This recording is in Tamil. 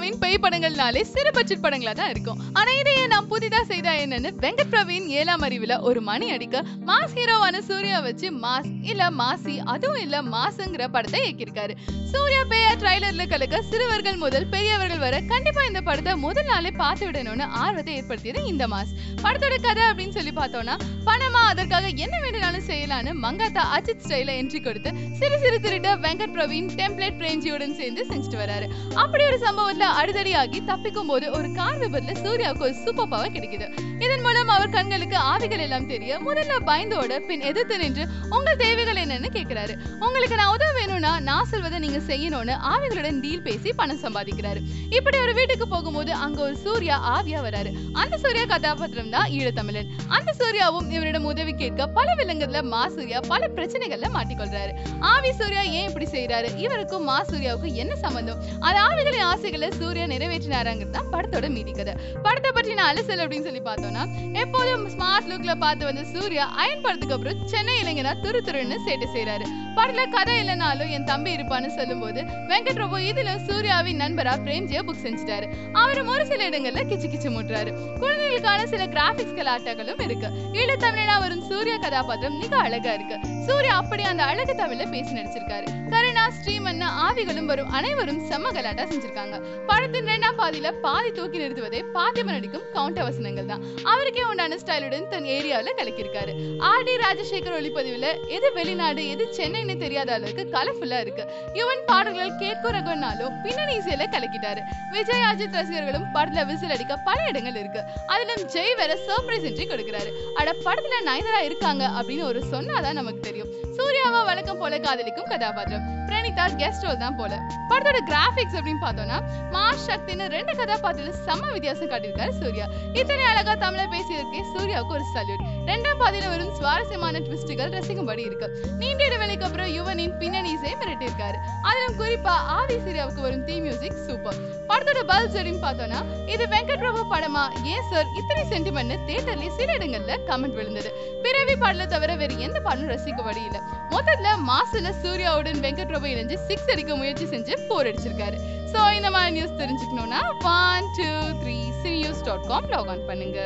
பிரபுவின் பேய் படங்கள்னாலே சிறு பட்ஜெட் படங்களா தான் இருக்கும். ஆனா இதையே நான் புதிதா செய்தா என்னன்னு வெங்கட் பிரபுவின் 7ஆம் அறிவுல ஒரு மணி அடிக்க மாஸ் ஹீரோவான சூர்யா வச்சு மாஸ் இல்ல மாசி அதுவும் இல்ல மாசுங்கிற படத்தை இயக்கியிருக்காரு. சூர்யா பேயா ட்ரைலர்ல கலக்க சிறுவர்கள் முதல் பெரியவர்கள் வர கண்டிப்பா இந்த படத்தை முதல் நாளே பார்த்து விடணும்னு ஆர்வத்தை ஏற்படுத்தியது இந்த மாஸ். படத்தோட கதை அப்படின்னு சொல்லி பார்த்தோம்னா, பணமா அதற்காக என்ன வேண்டும்னாலும் செய்யலான்னு மங்காத்தா அஜித் ஸ்டைல என்ட்ரி கொடுத்து சிறு சிறு திருட்ட வெங்கட் பிரவீன் டெம்ப்ளேட் பிரேஞ்சியுடன் சேர்ந்து செஞ்சுட்டு வராரு. அப்படி ஒரு சம்பவத்துல அடிதடியாகி தப்பிக்கும் போது ஒரு கார் விபத்துல சூர்யாவுக்கு ஒரு சூப்பர் பவர் கிடைக்குது. இதன் மூலம் அவர் கண்களுக்கு ஆவிகள் எல்லாம் தெரிய முதல்ல பயந்தோட பின் எதிர்த்து நின்று உங்கள் தேவைகள் என்னன்னு கேட்கிறாரு. உங்களுக்கு நான் உதவ வேணும்னா நான் சொல்வதை நீங்க செய்யணும்னு ஆவிகளுடன் டீல் பேசி பணம் சம்பாதிக்கிறாரு. இப்படி ஒரு வீட்டுக்கு போகும்போது அங்க ஒரு சூர்யா ஆவியா வராரு. அந்த சூர்யா கதாபாத்திரம் தான் ஈழத்தமிழன். அந்த சூர்யாவும் இவரிடம் உதவி கேட்க பல விலங்குல மா சூர்யா பல பிரச்சனைகள்ல மாட்டிக்கொள்றாரு. ஆவி சூர்யா ஏன் இப்படி செய்யறாரு, இவருக்கும் மா சூர்யாவுக்கும் என்ன சம்பந்தம், அது ஆவிகளின் ஆசைகளை சூர்யா நிறைவேற்றினாராங்கிறது தான் படத்தோட மீதி கதை. படத்தை பற்றின அலசல் அப்படின்னு சொல்லி பார்த்தோம்னா, எப்போதும் ஸ்மார்ட் லுக்ல பார்த்து வந்த சூர்யா அயன் படத்துக்கு அப்புறம் சென்னை இளைஞரா துரு துருன்னு சேட்டை செய்யறாரு. படத்துல கதை இல்லைனாலும் என் தம்பி இருப்பான்னு சொல்லும் போது வெங்கட் பிரபு இதுல சூர்யாவின் நண்பரா பிரேம்ஜியை புக் செஞ்சுட்டாரு. அவரும் ஒரு சில இடங்கள்ல கிச்சு கிச்சு முட்டுறாரு. குழந்தைகளுக்கான சில கிராபிக்ஸ் ஆட்டங்களும் இருக்கு. ஈழத்தமிழனா வரும் சூர்யா கதாபாத்திரம் மிக அழகா இருக்கு. சூர்யா அப்படி அந்த அழகு தமிழ்ல பேசி நடிச்சிருக்காரு. கருணா ஸ்ரீமன் ஆவிகளும் வரும் அனைவரும் செம்ம கலாட்டா செஞ்சிருக்காங்க. படத்தின் 2ஆம் பாதியில பாதி தூக்கி நிறுத்துவதே பாத்திம நடிக்கும் கவுண்டர் வசனங்கள் தான். அவருக்கே உண்டான ஸ்டைலுடன் தன் ஏரியாவில கலக்கியிருக்காரு. ஆர்.டி. ராஜசேகர் ஒளிப்பதிவுல எது வெளிநாடு எது சென்னைன்னு தெரியாத அளவுக்கு கலர்ஃபுல்லா இருக்கு. யுவன் பாடல்கள் கேட்க ரகம்னாலும் பின்னணி இசையில கலக்கிட்டாரு. விஜய் அஜித் ரசிகர்களும் படத்துல விசில் அடிக்க பல இடங்கள் இருக்கு. அதிலும் ஜெய் வேற சர்ப்ரைஸ் என்ட்ரி கொடுக்கிறாரு. அட படத்துல நயன்தாரா இருக்காங்க அப்படின்னு ஒரு சொன்னாதான் நமக்கு தெரியும். சூர்யாவா வழக்கம் போல காதலிக்கும் கதாபாத்திரம், பிரணிதா கெஸ்ட் ரோல் தான் போல. படத்தோட கிராபிக்ஸ் அப்படின்னு பார்த்தோம்னா, மாஸ் சக்தின்னு 2 கதாபாத்திரம் செம்ம வித்தியாசம் காட்டியிருக்காரு சூர்யா. இத்தனை அழகா தமிழ பேசியிருக்கே சூர்யாவுக்கு ஒரு சல்யூட். 2ஆம் பாதியில வரும் சுவாரஸ்யமான ட்விஸ்டுகள் ரசிக்கும்படி இருக்கு. நீண்ட இடைவெளிக்கு அப்புறம் யுவனின் பின்னணி இசை மிரட்டியிருக்காரு. அதிலும் குறிப்பா ஆவி சூர்யாவுக்கு வரும் தீ மியூசிக் சூப்பர். படத்தோட பல்ஸ் அப்படின்னு பார்த்தோம்னா, இது வெங்கட் பிரபு படமா ஏன் சார் இத்தனை சென்டிமெண்ட் தியேட்டர்லயே சில இடங்கள்ல கமெண்ட் விழுந்தது. பிறவி பாடல தவிர வேற எந்த பாடலும் ரசிக்கபடி இல்ல. மொத்தத்துல மாசுல சூர்யாவுடன் வெங்கட் பிரபு இணைஞ்சு 6 அடிக்க முயற்சி செஞ்சு 4 அடிச்சிருக்காரு. சோ இந்த மாதிரி நியூஸ் தெரிஞ்சுக்கணும்னா 123cinews.com லாக் ஆன் பண்ணுங்க.